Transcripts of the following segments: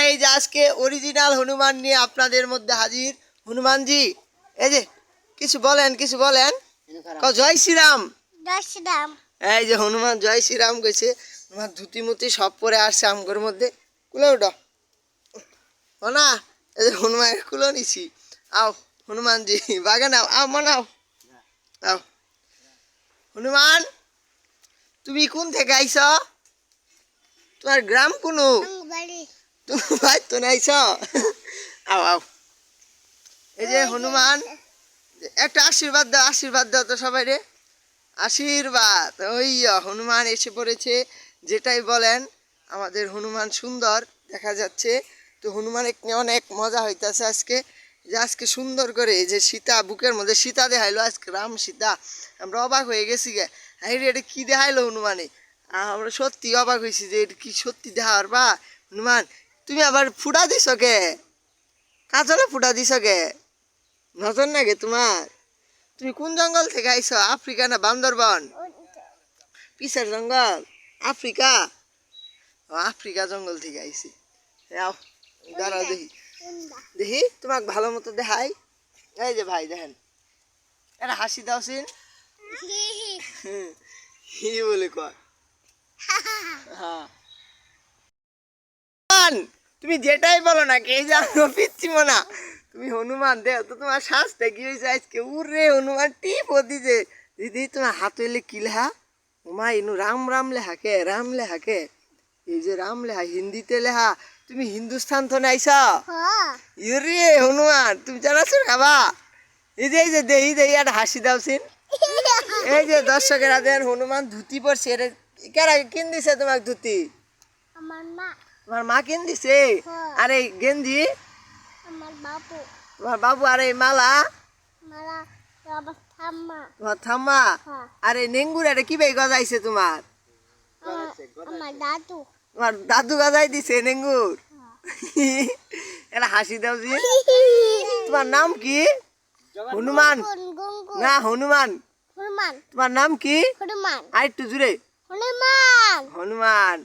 এই যে আজকে অরিজিনাল হনুমান নিয়ে আপনাদের মধ্যে হাজির। হনুমানজি এই যে কিছু বলেন জয় শ্রীরাম। জয় শ্রীরাম। এই যে হনুমান জয় শ্রীরাম কইছে। তোমার ধুতি মুতি সব পরে আসছে আমগর মধ্যে। কুলে ওঠো না, এই যে হনুমানের কুলো নিছি। আও হনুমানজি বাগান আও মনাও আও। হনুমান তুমি কোন থেকে আইছ? তোমার গ্রাম কোনো? তুমি ভাই তো নাইছ? আও আও। এই যে হনুমান একটা আশীর্বাদ দাও তো সবাই রে। আশীর্বাদ। ওই হনুমান এসে পড়েছে, যেটাই বলেন আমাদের হনুমান সুন্দর দেখা যাচ্ছে। তো হনুমান অনেক মজা হইতেছে আজকে, যে আজকে সুন্দর করে যে সীতা বুকের মধ্যে সীতা দেখাইলো, আজকে রাম সীতা। আমরা অবাক হয়ে গেছি গে, হাই রে এটা কী দেখাইলো হনুমানে। আমরা সত্যি অবাক হয়েছি যে এটা কি সত্যি দেখার বা। হনুমান তুমি আবার ফুটা দিছ কে? কাজলে ফুটা দিছ কে? নজর না গে তোমার? তুমি কোন জঙ্গল থেকে আইছ? আফ্রিকা না বান্দরবন? পিসের জঙ্গল আফ্রিকা? আফ্রিকা জঙ্গল থেকে আইছি। দাঁড়াও দেখি তোমাকে ভালো মতো দেখাই। এই যে ভাই দেখেন, এটা হাসি দাও সিন। হি বলে কয় হ্যাঁ। তুমি যেটাই বলো না কে জানো পিচ্ছি না, তুমি হনুমান দেও তো তোমার শ্বাসটা কি হয়েছে আজকে? উরে হনুমান টিপ দিছে। দিদি তোমার হাত হইলে কি লেখা? ওমা ইনু রাম রাম লেখা কে? রাম লেখা কে? এই যে রাম লেখা হিন্দিতে লেখা। তুমি হিন্দুস্তান তো নাইছা? ইরে হনুমান তুমি জানাছো খাবা? এই যে দেহি একটা হাসি দাও সিন। এই যে দর্শকেরা দেন হনুমান ধুতি পরছে। এটা কেরা কিন দিছে তোমাকে ধুতি? তোমার মা কিন দিছে? আরে গেঞ্জি তোমার বাবু। আরে মালা তোমার থাম্মা। আরে নেঙ্গুর এটা কি ভাই গজাইছে তোমার? তোমার দাদু গজাই দিছে নেঙ্গুর। এটা হাসি দাও জি। তোমার নাম কি? হনুমান না হনুমান। তোমার নাম কি? আর একটু জুড়ে হনুমান।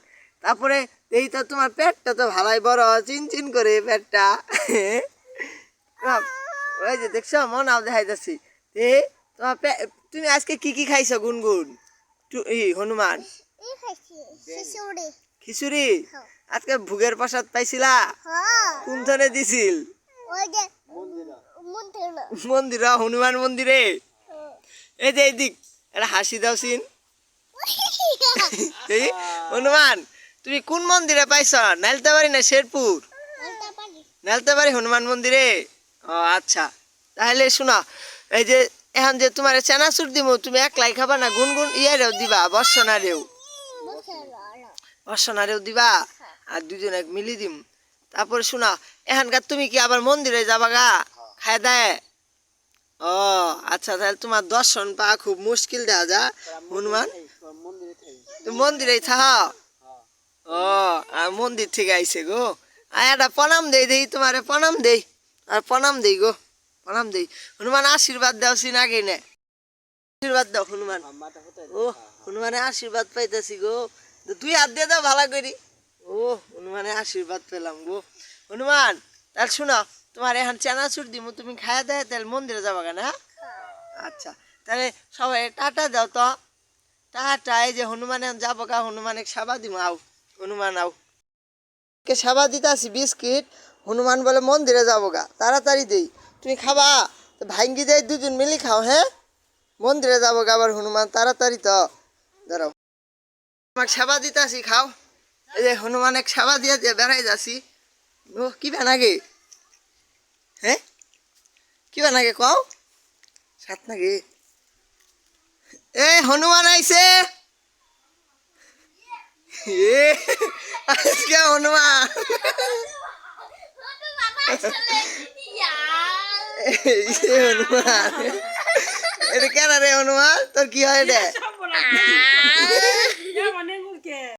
তারপরে এই তো তোমার পেটটা তো ভালাই বড়, চিন করে পেটটা। ওই যে দেখছো মনাও দেখাই যাচ্ছি। তোমার তুমি আজকে কি খাইছো গুনগুন? হনুমান খিচুড়ি। আজকে ভোগের প্রসাদ পাইছিলা? কোন ধরে দিছিল? মন্দির হনুমান মন্দিরে। এই যে এইদিক একটা হাসি দাও সিন। হনুমান তুমি কোন মন্দিরে পাইছ? নালতাবাড়ি না শেরপুর? নালতাবাড়ি হনুমান মন্দিরে। ও আচ্ছা, তাহলে শোনা, এই যে এখন যে তোমার চানাচুর দিব, তুমি একলাই খাবা না গুনগুন ইয়ারেও দিবা? বর্ষণারেও দিবা? আর দুজনে মিলি দিম। তারপরে শোনা, এখানকার তুমি কি আবার মন্দিরে যাবা গা খায় দেয়? ও আচ্ছা, তাহলে তোমার দর্শন পাওয়া খুব মুশকিল দেখা যা হনুমান। তুমি মন্দিরেই থাকা? ও আর মন্দির থেকে আইসে গো। আর একটা প্রণাম দেই তোমার প্রণাম দেই। আর প্রণাম দেই গো, প্রণাম দেই। হনুমান আশীর্বাদ দাও সিন আগে নে। আশীর্বাদ দাও হনুমান। ও হনুমানে আশীর্বাদ পাইতেছি গো। তুই হাত দিয়ে দাও ভালো করি। ও হনুমানে আশীর্বাদ পেলাম গো। হনুমান তাহলে শোনো, তোমার এখন চানাচুর দিব, তুমি খাইয়া দেয় তাহলে মন্দিরে যাবা কেন? আচ্ছা তাহলে সবাই টাটা দাও তো। টাটা। এই যে হনুমানে যাবো গা, হনুমানে সেবা দিব। আও হনুমান আও, কে সেবা দিতে আসি বিস্কিট। হনুমান বলে মন্দিরে যাবো গা, তাড়াতাড়ি দেই। তুমি খাবা? ভাঙ্গি দেয় দুজন মিলি খাও। হ্যাঁ মন্দিরে যাবো গা আবার হনুমান, তাড়াতাড়ি তো। দাঁড়াও তোমাকে সেবা দিতে আসি, খাও। এই যে হনুমানে সেবা দিয়ে বেড়াই যাচ্ছি। ও কি বানাগে? হ্যাঁ কি বানাগে কও? সাত নাকি? এ হনুমান আইছে। আজকে হনুমান হনুমান এটা কেন রে? হনুমান তোর কি হয় রে?